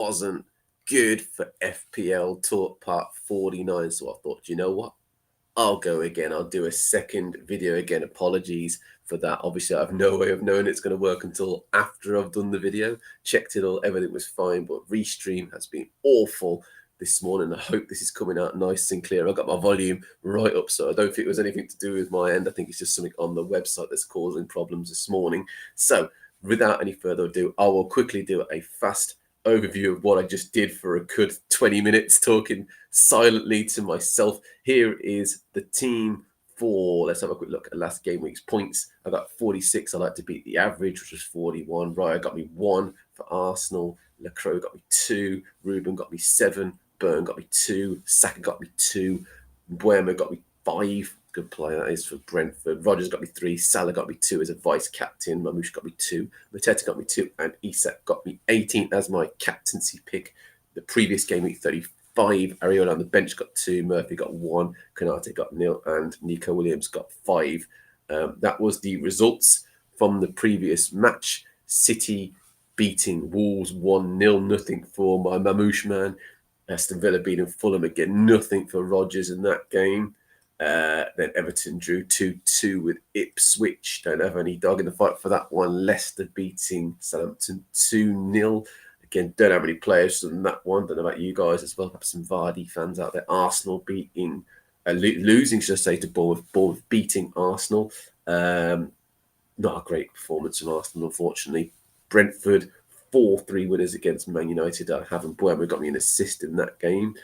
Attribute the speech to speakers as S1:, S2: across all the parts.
S1: wasn't good for FPL Talk Part 49. So I thought, you know what? I'll go again. I'll do a second video again. Apologies for that. Obviously, I have no way of knowing it's going to work until after I've done the video. Checked it all. Everything was fine. But restream has been awful this morning. I hope this is coming out nice and clear. I got my volume right up, so I don't think it was anything to do with my end. I think it's just something on the website that's causing problems this morning. So without any further ado, I will quickly do a fast overview of what I just did for a good 20 minutes talking silently to myself. Here is the team for, let's have a quick look at last game week's points. I got 46. I like to beat the average, which was 41. Raya got me 1 for Arsenal. Lacroix got me 2. Ruben got me 7. Byrne got me 2. Saka got me 2. Buemo got me 5. Good player that is for Brentford. Rogers got me 3. Salah got me 2 as a vice captain. Mamouche got me 2. Mateta got me 2. And Isak got me 18 as my captaincy pick. The previous game week 35. Areola on the bench got 2. Murphy got 1. Konate got 0. And Nico Williams got 5. That was the results from the previous match. City beating Wolves 1-0. Nothing for my Mamouche man. Aston Villa beating Fulham again. Nothing for Rogers in that game. Then Everton drew 2-2 with Ipswich. Don't have any dog in the fight for that one. Leicester beating Southampton 2-0. Again, don't have any players from that one. Don't know about you guys as well. Have some Vardy fans out there. Arsenal beating, losing, should I say, to Bournemouth. Bournemouth beating Arsenal. Not a great performance from Arsenal, unfortunately. Brentford 4-3 winners against Man United. I haven't. Buemo got me an assist in that game.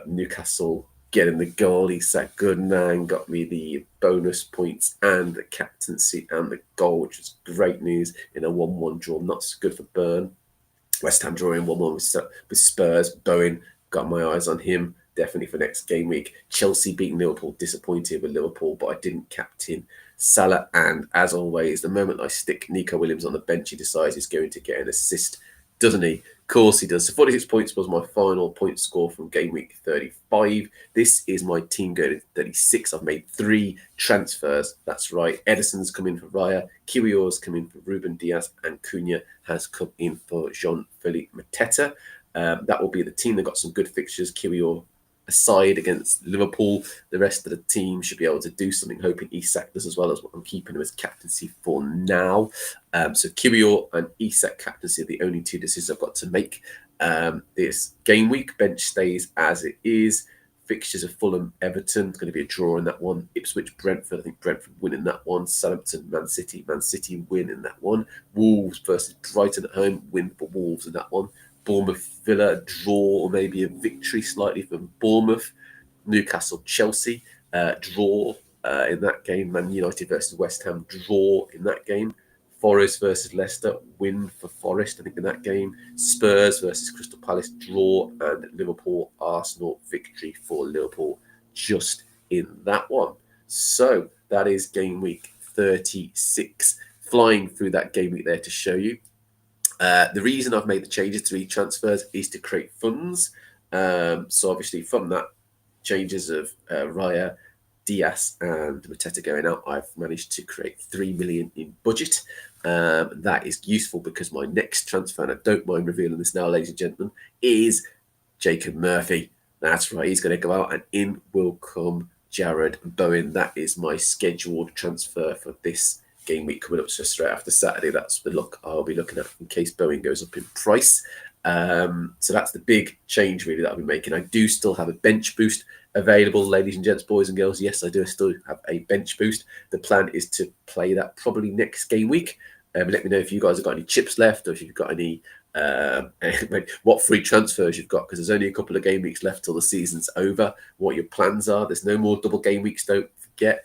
S1: Newcastle getting the goal. Isak Goodman got me the bonus points and the captaincy and the goal, which was great news in a 1-1 draw. Not so good for Byrne. West Ham drawing 1-1 with Spurs. Bowen, got my eyes on him, definitely for next game week. Chelsea beating Liverpool, disappointed with Liverpool, but I didn't captain Salah. And as always, the moment I stick Nico Williams on the bench, he decides he's going to get an assist, doesn't he? Of course he does. So 46 points was my final point score from game week 35. This is my team going to 36. I've made 3 transfers. That's right. Edison's come in for Raya. Kiwior's come in for Ruben Diaz. And Cunha has come in for Jean-Philippe Mateta. That will be the team that got some good fixtures. Kiwior aside against Liverpool. The rest of the team should be able to do something, hoping Isak does as well as what I'm keeping him as captaincy for now. So Kiwior and Isak captaincy are the only 2 decisions I've got to make. This game week, bench stays as it is. Fixtures of Fulham, Everton. It's going to be a draw in that one. Ipswich, Brentford. I think Brentford win in that one. Southampton, Man City. Man City win in that one. Wolves versus Brighton at home. Win for Wolves in that one. Bournemouth, Villa, draw or maybe a victory slightly from Bournemouth. Newcastle, Chelsea, draw in that game. Man United versus West Ham, draw in that game. Forest versus Leicester, win for Forest, I think, in that game. Spurs versus Crystal Palace, draw. And Liverpool, Arsenal, victory for Liverpool, just in that one. So that is game week 36. Flying through that game week there to show you. The reason I've made the changes to each transfers is to create funds. So obviously from that changes of Raya, Diaz and Mateta going out, I've managed to create 3 million in budget. That is useful because my next transfer, and I don't mind revealing this now, ladies and gentlemen, is Jacob Murphy. That's right, he's going to go out and in will come Jared Bowen. That is my scheduled transfer for this game week coming up, so straight after Saturday. That's the look I'll be looking at in case Bowen goes up in price. So that's the big change really that I'll be making. I do still have a bench boost available, ladies and gents, boys and girls. Yes, I do still have a bench boost. The plan is to play that probably next game week. Let me know if you guys have got any chips left, or if you've got any what free transfers you've got, because there's only a couple of game weeks left till the season's over. What your plans are. There's no more double game weeks, don't forget.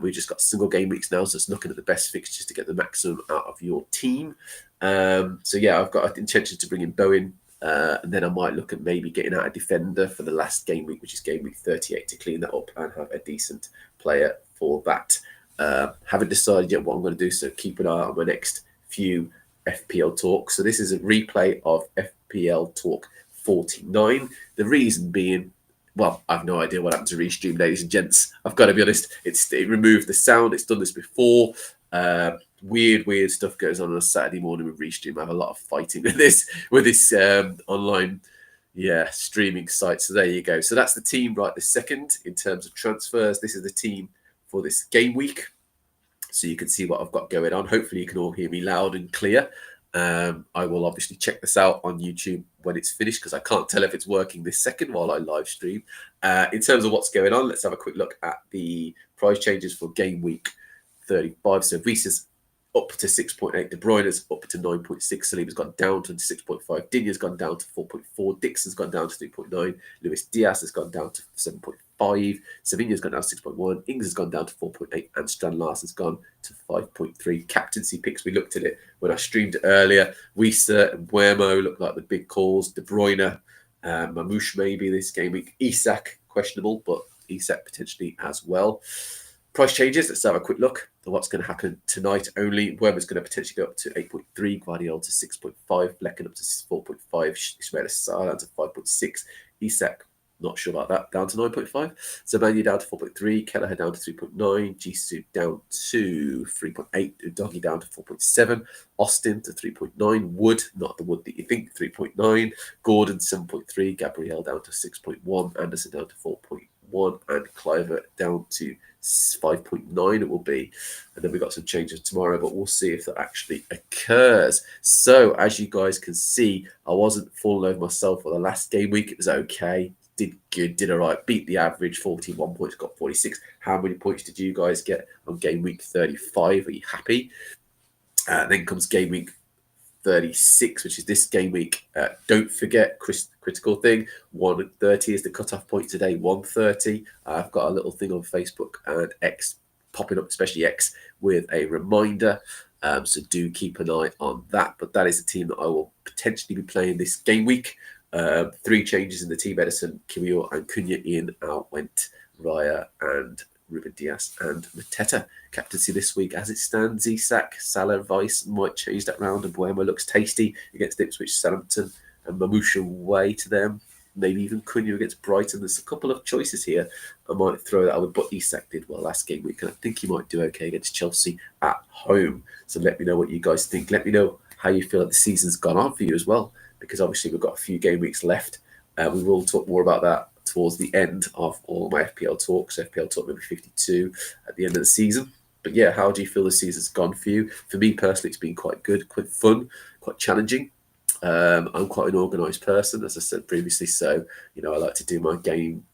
S1: We've just got single game weeks now, so it's looking at the best fixtures to get the maximum out of your team. So yeah, I've got intention to bring in Bowen, and then I might look at maybe getting out a defender for the last game week, which is game week 38, to clean that up and have a decent player for that. Haven't decided yet what I'm going to do, so keep an eye on my next few FPL talks. So this is a replay of FPL Talk 49. The reason being, well, I have no idea what happened to Restream, ladies and gents. I've got to be honest. It removed the sound. It's done this before. weird stuff goes on a Saturday morning with Restream. I have a lot of fighting with this online streaming site. So there you go. So that's the team right this second in terms of transfers. This is the team for this game week. So you can see what I've got going on. Hopefully you can all hear me loud and clear. I will obviously check this out on YouTube when it's finished because I can't tell if it's working this second while I live stream. In terms of what's going on, let's have a quick look at the price changes for game week 35. So Reese's up to 6.8, De Bruyne's up to 9.6, Saliba's gone down to 6.5, Digne's gone down to 4.4, Dixon's gone down to 3.9, Luis Diaz has gone down to 7.5, Savinha's gone down to 6.1, Ings has gone down to 4.8, and Strand Larsen's gone to 5.3. Captaincy picks, we looked at it when I streamed it earlier. Wisa and Buemo look like the big calls. De Bruyne, Mamouche maybe this game week. Isak, questionable, but Isak potentially as well. Price changes, let's have a quick look at what's going to happen tonight only. Werner's going to potentially go up to 8.3, Guardiola to 6.5, Blecken up to 4.5, Ismail Sarr down to 5.6, Isak, not sure about that, down to 9.5, Zamania down to 4.3, Kelleher down to 3.9, Jisoo down to 3.8, Udogi down to 4.7, Austin to 3.9, Wood, not the Wood that you think, 3.9, Gordon 7.3, Gabriel down to 6.1, Anderson down to 4.1, and Cliver down to 5.9 it will be. And then we got some changes tomorrow, but we'll see if that actually occurs. So as you guys can see, I wasn't falling over myself for the last game week. It was okay, did good, did all right, beat the average, 41 points, got 46. How many points did you guys get on game week 35? Are you happy? Then comes game week 36, which is this game week. Don't forget, critical thing, 1:30 is the cutoff point today, 1:30. I've got a little thing on Facebook and X popping up, especially X, with a reminder. So do keep an eye on that. But that is the team that I will potentially be playing this game week. 3 changes in the team: Edison, Kiwior, and Cunha in, out went Raya and Ruben Diaz and Mateta. Captaincy this week as it stands: Isak, Salah, Weiss might change that round, and Buemo looks tasty against Ipswich, Southampton, and Mamouche away to them. Maybe even Cunha against Brighton. There's a couple of choices here. I might throw that out, but Isak did well last game week, and I think he might do okay against Chelsea at home. So let me know what you guys think. Let me know how you feel that the season's gone on for you as well, because obviously we've got a few game weeks left. We will talk more about that towards the end of all my FPL talks. FPL talk maybe 52 at the end of the season. But yeah, how do you feel the season's gone for you? For me personally, it's been quite good, quite fun, quite challenging. I'm quite an organised person, as I said previously. So, I like to do my game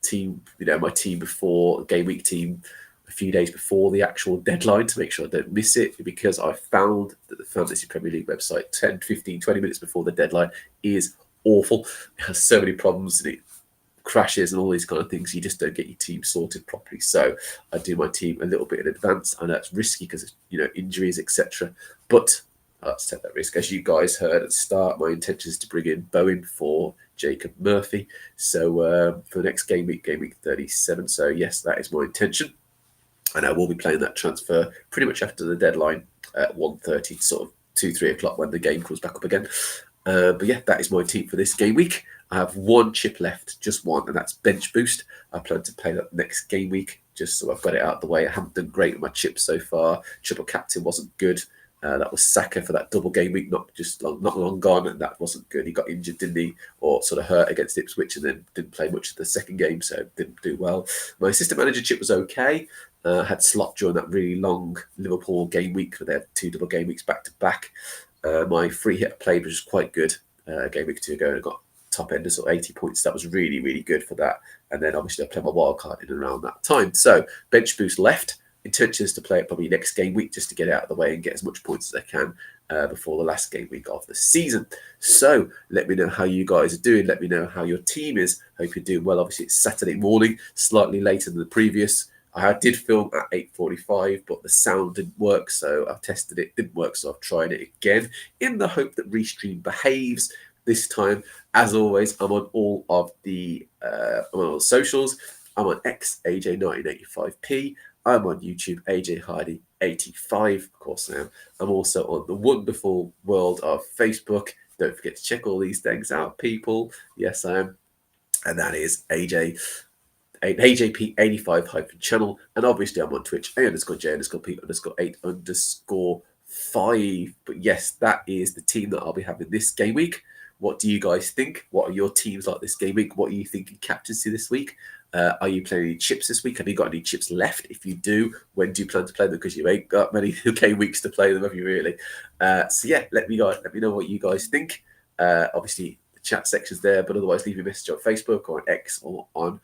S1: team, my team before, game week team, a few days before the actual deadline to make sure I don't miss it, because I found that the Fantasy Premier League website 10, 15, 20 minutes before the deadline is awful. It has so many problems and it crashes and all these kind of things. You just don't get your team sorted properly. So I do my team a little bit in advance. I know it's risky because of injuries, etc. But let's take that risk. As you guys heard at the start, my intention is to bring in Bowen for Jacob Murphy. So for the next game week 37. So yes, that is my intention. And I will be playing that transfer pretty much after the deadline at 1:30, sort of 2-3 o'clock when the game comes back up again. But yeah, that is my team for this game week. I have 1 chip left, just 1, and that's bench boost. I plan to play that next game week, just so I've got it out of the way. I haven't done great with my chips so far. Triple captain wasn't good. That was Saka for that double game week, not long gone, and that wasn't good. He got injured, didn't he, or sort of hurt against Ipswich, and then didn't play much of the second game, so didn't do well. My assistant manager chip was okay. Had slot during that really long Liverpool game week, where they had 2 double game weeks back to back. My free hit I played was quite good game week 2 ago, and I got top end of sort of 80 points. That was really, really good for that. And then obviously I played my wild card in and around that time. So bench boost left. Intention is to play it probably next game week just to get it out of the way and get as much points as I can before the last game week of the season. So let me know how you guys are doing. Let me know how your team is. Hope you're doing well. Obviously it's Saturday morning, slightly later than the previous. I did film at 8:45, but the sound didn't work, so I've tested it. Didn't work, so I've tried it again in the hope that Restream behaves this time. As always, I'm on all of the socials. I'm on X, AJ1985p. I'm on YouTube, AJ Hardy 85. Of course I am. I'm also on the wonderful world of Facebook. Don't forget to check all these things out, people. Yes, I am. And that is AJ AJP85-channel, and obviously I'm on Twitch, A_J_P_8_8_5. But yes, that is the team that I'll be having this game week. What do you guys think? What are your teams like this game week? What are you thinking captaincy this week? Are you playing any chips this week? Have you got any chips left? If you do, when do you plan to play them? Because you ain't got many game weeks to play them, have you really? So yeah, let me know what you guys think. Obviously, the chat section's there, but otherwise, leave a message on Facebook or on X or on,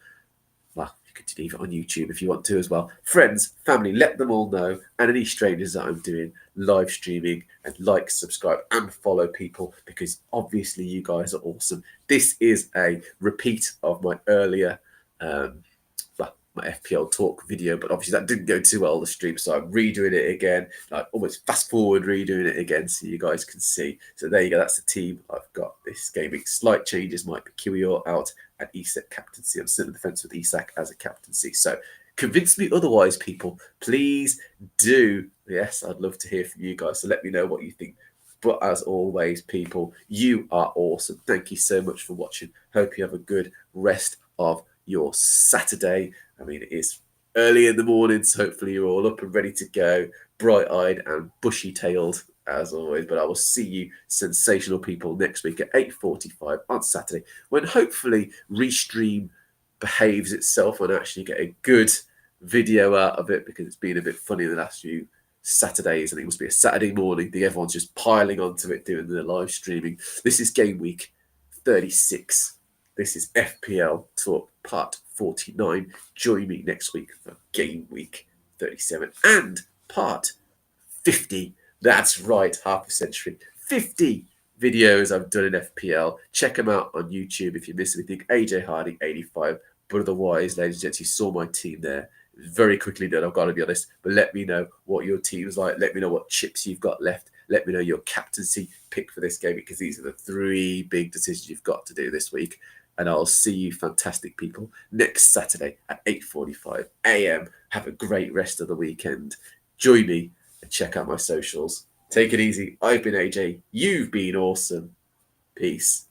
S1: well, you could leave it on YouTube if you want to as well. Friends, family, let them all know. And any strangers that I'm doing live streaming, and like, subscribe, and follow people, because obviously you guys are awesome. This is a repeat of my earlier my FPL talk video, but obviously that didn't go too well the stream, so I'm redoing it again, like almost fast forward redoing it again so you guys can see. So there you go, that's the team I've got this game. Slight changes, might be Kiwior out and Isak captaincy. I'm still in the fence with Isak as a captaincy, so convince me otherwise, people. Please do. Yes, I'd love to hear from you guys, so let me know what you think. But as always, people, you are awesome. Thank you so much for watching. Hope you have a good rest of your Saturday. I mean, it is early in the morning, so hopefully you're all up and ready to go, bright-eyed and bushy-tailed as always. But I will see you sensational people next week at 8:45 on Saturday, when hopefully Restream behaves itself and actually get a good video out of it, because it's been a bit funny the last few Saturdays, and it must be a Saturday morning. Everyone's just piling onto it doing the live streaming. This is game week 36. This is FPL Talk Part 49. Join me next week for Game Week 37 and Part 50. That's right, half a century. 50 videos I've done in FPL. Check them out on YouTube if you miss anything. AJ Hardy 85. But otherwise, ladies and gents, you saw my team there. It was very quickly done, I've got to be honest. But let me know what your team's like. Let me know what chips you've got left. Let me know your captaincy pick for this game, because these are the 3 big decisions you've got to do this week. And I'll see you fantastic people next Saturday at 8:45 a.m. Have a great rest of the weekend. Join me and check out my socials. Take it easy. I've been AJ. You've been awesome. Peace.